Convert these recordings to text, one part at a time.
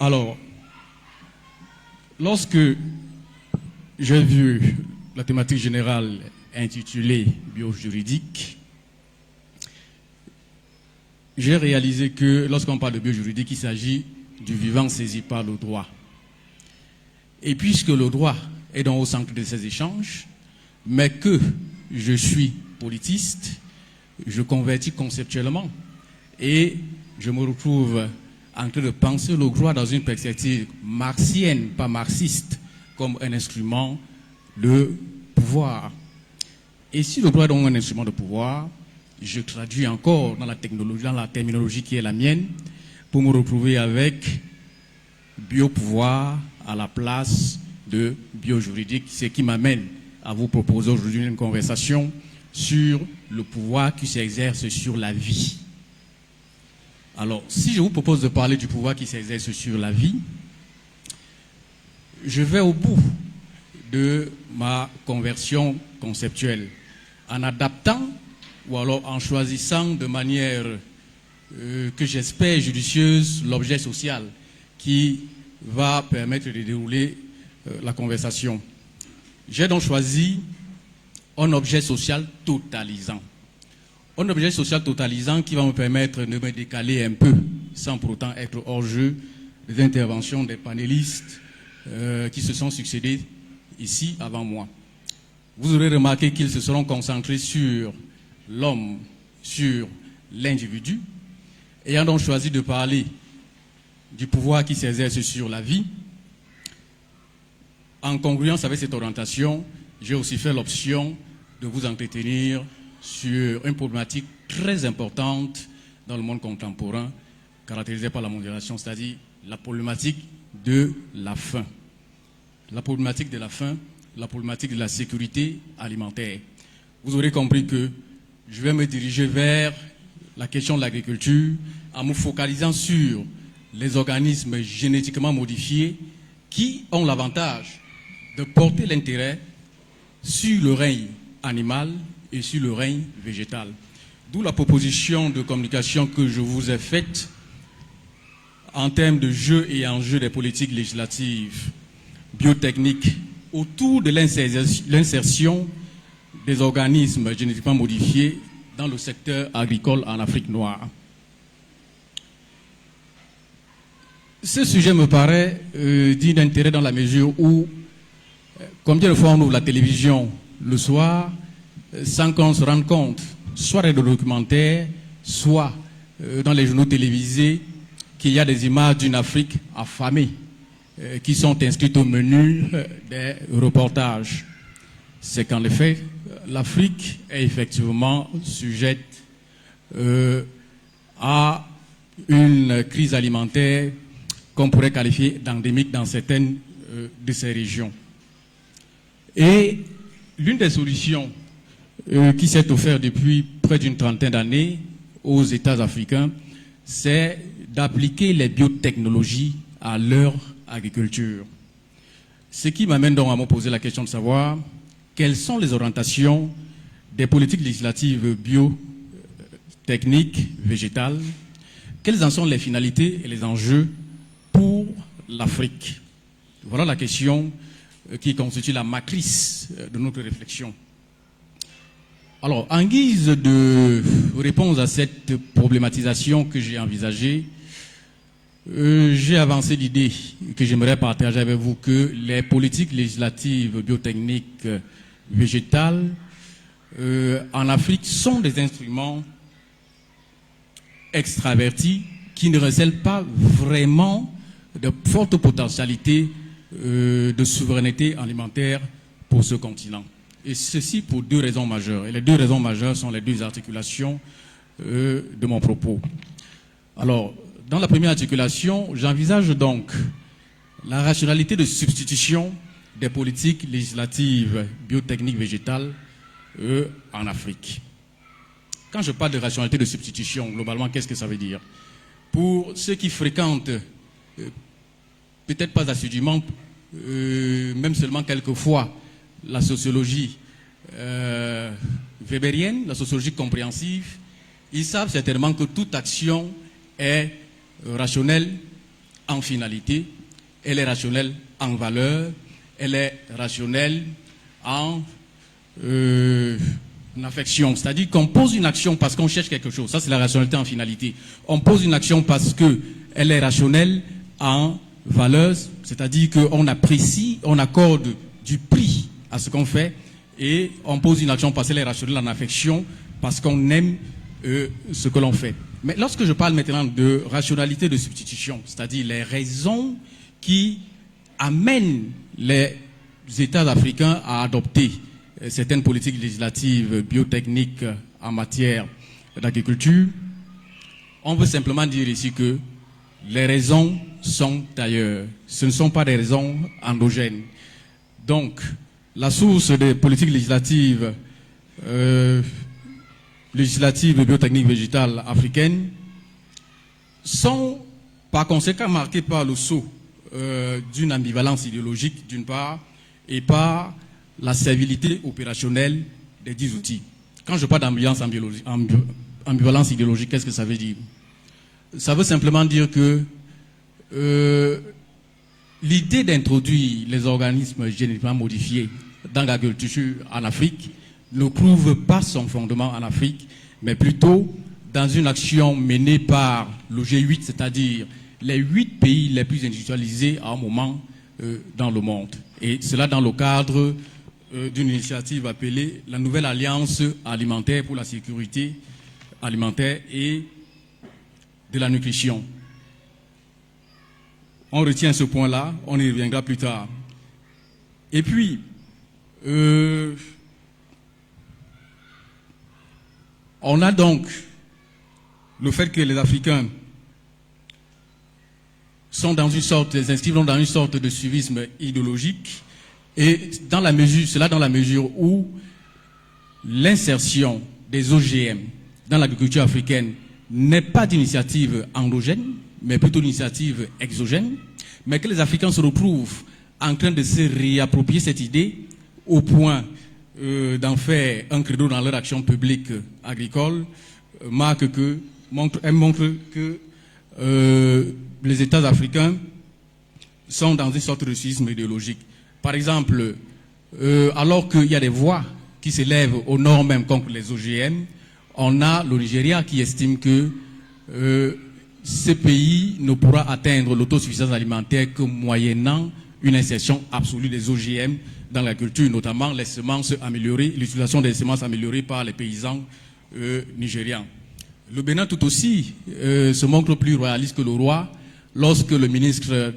Alors, lorsque j'ai vu la thématique générale intitulée biojuridique, j'ai réalisé que lorsqu'on parle de biojuridique, il s'agit du vivant saisi par le droit. Et puisque le droit est donc au centre de ces échanges, mais que je suis politiste, je convertis conceptuellement et je me retrouve en train de penser le droit dans une perspective marxienne, pas marxiste, comme un instrument de pouvoir. Et si le droit est donc un instrument de pouvoir, je traduis encore dans la terminologie qui est la mienne, pour me retrouver avec biopouvoir à la place de biojuridique, ce qui m'amène à vous proposer aujourd'hui une conversation sur le pouvoir qui s'exerce sur la vie. Alors, si je vous propose de parler du pouvoir qui s'exerce sur la vie, je vais au bout de ma conversion conceptuelle en adaptant ou alors en choisissant de manière que j'espère judicieuse l'objet social qui va permettre de dérouler la conversation. J'ai donc choisi un objet social totalisant. Un objet social totalisant qui va me permettre de me décaler un peu, sans pour autant être hors jeu, des interventions des panélistes qui se sont succédés ici avant moi. Vous aurez remarqué qu'ils se seront concentrés sur l'homme, sur l'individu, ayant donc choisi de parler du pouvoir qui s'exerce sur la vie. En congruence avec cette orientation, j'ai aussi fait l'option de vous entretenir sur une problématique très importante dans le monde contemporain, caractérisée par la mondialisation, c'est-à-dire la problématique de la faim. La problématique de la faim, la problématique de la sécurité alimentaire. Vous aurez compris que je vais me diriger vers la question de l'agriculture en me focalisant sur les organismes génétiquement modifiés qui ont l'avantage de porter l'intérêt sur le règne animal et sur le règne végétal. D'où la proposition de communication que je vous ai faite en termes de jeu et enjeux des politiques législatives biotechniques autour de l'insertion des organismes génétiquement modifiés dans le secteur agricole en Afrique noire. Ce sujet me paraît digne d'intérêt dans la mesure où, combien de fois on ouvre la télévision le soir sans qu'on se rende compte, soit dans les documentaires, soit dans les journaux télévisés, qu'il y a des images d'une Afrique affamée qui sont inscrites au menu des reportages. C'est qu'en effet, l'Afrique est effectivement sujette à une crise alimentaire qu'on pourrait qualifier d'endémique dans certaines de ces régions. Et l'une des solutions qui s'est offerte depuis près d'une trentaine d'années aux États africains, c'est d'appliquer les biotechnologies à leur agriculture. Ce qui m'amène donc à me poser la question de savoir quelles sont les orientations des politiques législatives biotechniques, végétales, quelles en sont les finalités et les enjeux pour l'Afrique. Voilà la question qui constitue la matrice de notre réflexion. Alors, en guise de réponse à cette problématisation que j'ai envisagée, j'ai avancé l'idée que j'aimerais partager avec vous que les politiques législatives biotechniques végétales en Afrique sont des instruments extravertis qui ne recèlent pas vraiment de fortes potentialités de souveraineté alimentaire pour ce continent. Et ceci pour deux raisons majeures. Et les deux raisons majeures sont les deux articulations de mon propos. Alors, dans la première articulation, j'envisage donc la rationalité de substitution des politiques législatives biotechniques végétales en Afrique. Quand je parle de rationalité de substitution, globalement, qu'est-ce que ça veut dire? Pour ceux qui fréquentent, peut-être pas assidûment, même seulement quelques fois, la sociologie weberienne, la sociologie compréhensive, ils savent certainement que toute action est rationnelle en finalité, elle est rationnelle en valeur, elle est rationnelle en affection. C'est-à-dire qu'on pose une action parce qu'on cherche quelque chose. Ça, c'est la rationalité en finalité. On pose une action parce qu'elle est rationnelle en valeur, c'est-à-dire qu'on apprécie, on accorde du prix à ce qu'on fait, et on pose une action parce qu'elle est rationnelle en affection, parce qu'on aime ce que l'on fait. Mais lorsque je parle maintenant de rationalité de substitution, c'est-à-dire les raisons qui amènent les États africains à adopter certaines politiques législatives biotechniques en matière d'agriculture, on veut simplement dire ici que les raisons sont ailleurs. Ce ne sont pas des raisons endogènes. Donc, la source des politiques législatives biotechniques végétales africaines sont par conséquent marquées par le sceau d'une ambivalence idéologique d'une part et par la servilité opérationnelle des 10 outils. Quand je parle d'ambivalence idéologique, qu'est-ce que ça veut dire? Ça veut simplement dire que l'idée d'introduire les organismes génétiquement modifiés dans l'agriculture en Afrique ne trouve pas son fondement en Afrique, mais plutôt dans une action menée par le G8, c'est-à-dire les 8 pays les plus industrialisés à un moment dans le monde. Et cela dans le cadre d'une initiative appelée la Nouvelle Alliance alimentaire pour la sécurité alimentaire et de la nutrition. On retient ce point-là, on y reviendra plus tard. Et puis, on a donc le fait que les Africains sont dans une sorte, s'inscrivent dans une sorte de suivisme idéologique, et dans la mesure où l'insertion des OGM dans l'agriculture africaine n'est pas d'initiative endogène, mais plutôt d'initiative exogène, mais que les Africains se retrouvent en train de se réapproprier cette idée au point d'en faire un credo dans leur action publique agricole, montre que les États africains sont dans une sorte de suivisme idéologique. Par exemple, alors qu'il y a des voix qui s'élèvent au nord même contre les OGM, on a le Nigeria qui estime que ce pays ne pourra atteindre l'autosuffisance alimentaire que moyennant une insertion absolue des OGM dans la culture, notamment les semences améliorées, l'utilisation des semences améliorées par les paysans nigérians. Le Bénin tout aussi se montre plus royaliste que le roi lorsque le ministre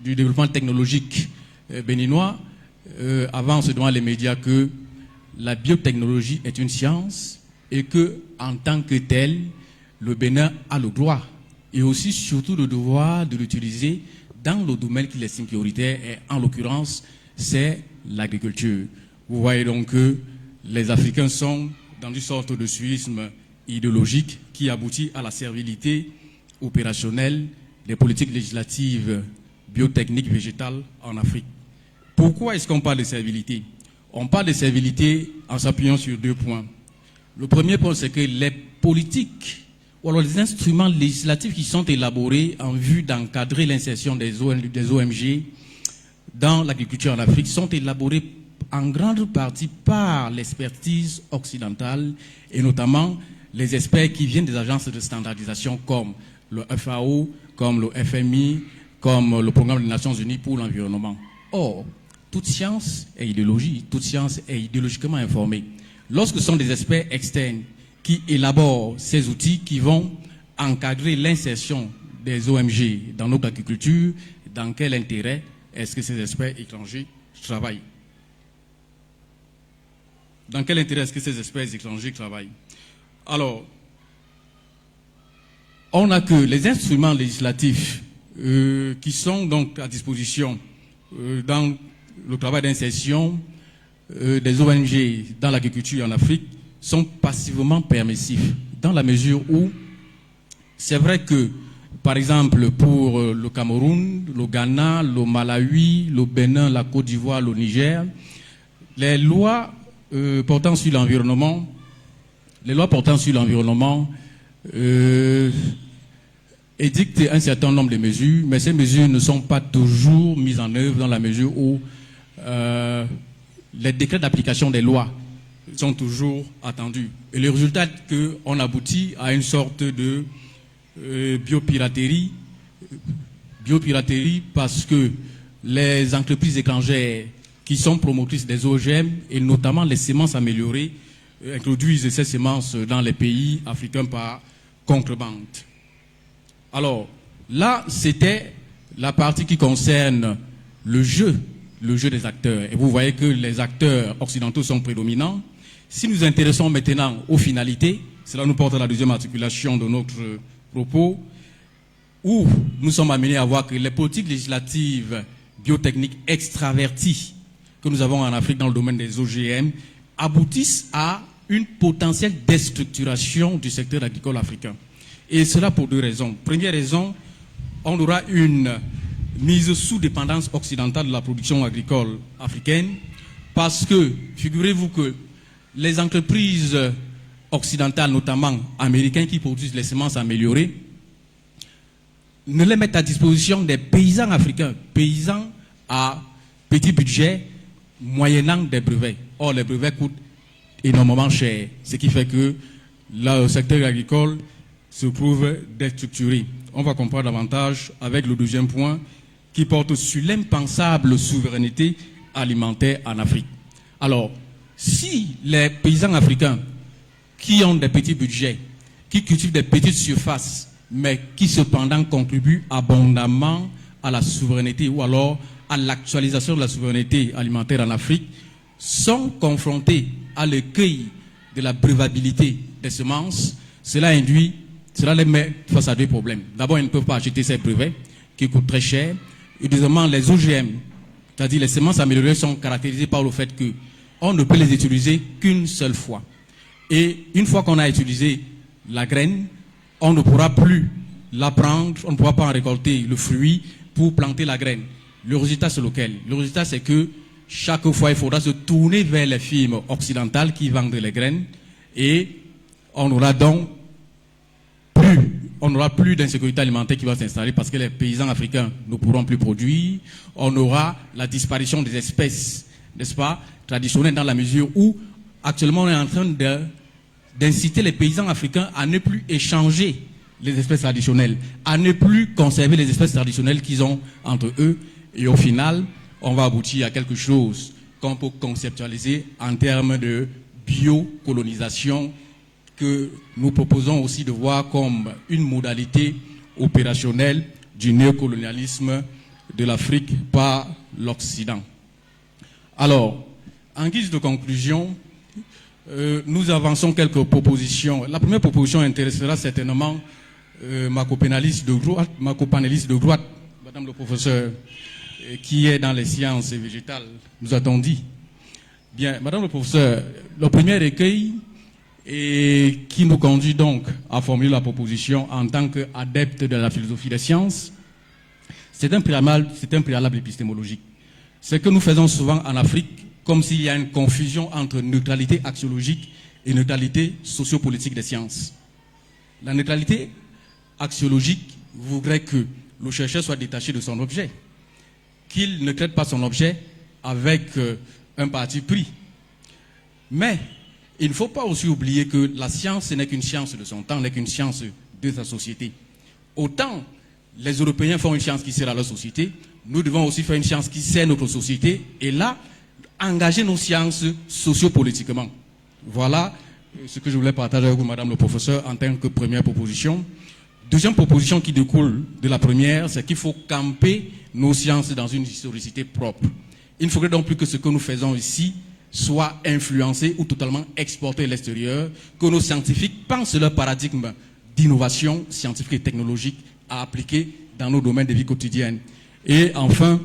du développement technologique béninois avance devant les médias que la biotechnologie est une science et que, en tant que telle, le Bénin a le droit et aussi surtout le devoir de l'utiliser dans le domaine qu'il estime prioritaire, et en l'occurrence, c'est l'agriculture. Vous voyez donc que les Africains sont dans une sorte de suivisme idéologique qui aboutit à la servilité opérationnelle des politiques législatives biotechniques végétales en Afrique. Pourquoi est-ce qu'on parle de servilité? On parle de servilité en s'appuyant sur 2 points. Le premier point, c'est que les politiques ou alors les instruments législatifs qui sont élaborés en vue d'encadrer l'insertion des OMG dans l'agriculture en Afrique sont élaborés en grande partie par l'expertise occidentale et notamment les experts qui viennent des agences de standardisation comme le FAO, comme le FMI, comme le Programme des Nations Unies pour l'environnement. Or, toute science est idéologie, toute science est idéologiquement informée. Lorsque ce sont des experts externes qui élaborent ces outils qui vont encadrer l'insertion des OMG dans notre agriculture, dans quel intérêt est-ce que ces experts étrangers travaillent? Dans quel intérêt est-ce que ces experts étrangers travaillent? Alors, on a que les instruments législatifs qui sont donc à disposition dans le travail d'insertion des ONG dans l'agriculture en Afrique sont passivement permissifs, dans la mesure où c'est vrai que, par exemple, pour le Cameroun, le Ghana, le Malawi, le Bénin, la Côte d'Ivoire, le Niger, les lois portant sur l'environnement, édicte un certain nombre de mesures, mais ces mesures ne sont pas toujours mises en œuvre dans la mesure où les décrets d'application des lois sont toujours attendus. Et le résultat est qu'on aboutit à une sorte de biopiraterie parce que les entreprises étrangères qui sont promotrices des OGM et notamment les semences améliorées introduisent ces semences dans les pays africains par contrebande. Alors, là, c'était la partie qui concerne le jeu des acteurs. Et vous voyez que les acteurs occidentaux sont prédominants. Si nous nous intéressons maintenant aux finalités, cela nous porte à la deuxième articulation de notre propos, où nous sommes amenés à voir que les politiques législatives biotechniques extraverties que nous avons en Afrique dans le domaine des OGM aboutissent à une potentielle déstructuration du secteur agricole africain. Et cela pour deux raisons. Première raison, on aura une mise sous dépendance occidentale de la production agricole africaine parce que, figurez-vous que les entreprises occidentales, notamment américaines qui produisent les semences améliorées, ne les mettent à disposition des paysans africains, paysans à petit budget, moyennant des brevets. Or, les brevets coûtent énormément cher, ce qui fait que le secteur agricole se trouve déstructuré. On va comprendre davantage avec le deuxième point qui porte sur l'impensable souveraineté alimentaire en Afrique. Alors, si les paysans africains qui ont des petits budgets, qui cultivent des petites surfaces, mais qui cependant contribuent abondamment à la souveraineté ou alors à l'actualisation de la souveraineté alimentaire en Afrique, sont confrontés à l'écueil de la brevetabilité des semences, cela les met face à deux problèmes. D'abord, ils ne peuvent pas acheter ces brevets qui coûtent très cher. Et deuxièmement, les OGM, c'est-à-dire les semences améliorées, sont caractérisées par le fait qu'on ne peut les utiliser qu'une seule fois. Et une fois qu'on a utilisé la graine, on ne pourra plus la prendre, on ne pourra pas en récolter le fruit pour planter la graine. Le résultat, c'est lequel? Le résultat, c'est que chaque fois, il faudra se tourner vers les firmes occidentales qui vendent les graines et on n'aura donc plus d'insécurité alimentaire qui va s'installer parce que les paysans africains ne pourront plus produire. On aura la disparition des espèces, n'est-ce pas, traditionnelles dans la mesure où actuellement on est en train d'inciter les paysans africains à ne plus échanger les espèces traditionnelles, à ne plus conserver les espèces traditionnelles qu'ils ont entre eux. Et au final, on va aboutir à quelque chose qu'on peut conceptualiser en termes de biocolonisation que nous proposons aussi de voir comme une modalité opérationnelle du néocolonialisme de l'Afrique par l'Occident. Alors, en guise de conclusion, nous avançons quelques propositions. La première proposition intéressera certainement ma copanéliste de droite, Madame le professeur, qui est dans les sciences végétales, nous a-t-on dit. Bien, Madame le professeur, le premier écueil et qui nous conduit donc à formuler la proposition en tant qu'adepte de la philosophie des sciences, c'est un préalable épistémologique. Ce que nous faisons souvent en Afrique, comme s'il y a une confusion entre neutralité axiologique et neutralité sociopolitique des sciences. La neutralité axiologique voudrait que le chercheur soit détaché de son objet, qu'il ne traite pas son objet avec un parti pris. Mais il ne faut pas aussi oublier que la science, ce n'est qu'une science de son temps, n'est qu'une science de sa société. Autant les Européens font une science qui sert à leur société, nous devons aussi faire une science qui sert notre société, et là, engager nos sciences sociopolitiquement. Voilà ce que je voulais partager avec vous, Madame le professeur, en tant que première proposition. Deuxième proposition qui découle de la première, c'est qu'il faut camper nos sciences dans une historicité propre. Il ne faudrait donc plus que ce que nous faisons ici soit influencé ou totalement exporté à l'extérieur, que nos scientifiques pensent leur paradigme d'innovation scientifique et technologique à appliquer dans nos domaines de vie quotidienne. Et enfin,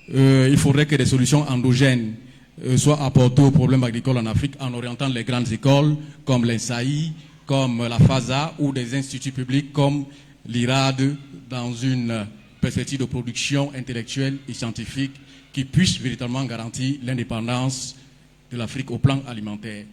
il faudrait que des solutions endogènes soient apportées aux problèmes agricoles en Afrique en orientant les grandes écoles comme l'INSAI, comme la FASA ou des instituts publics comme l'IRAD dans une perspective de production intellectuelle et scientifique qui puisse véritablement garantir l'indépendance de l'Afrique au plan alimentaire.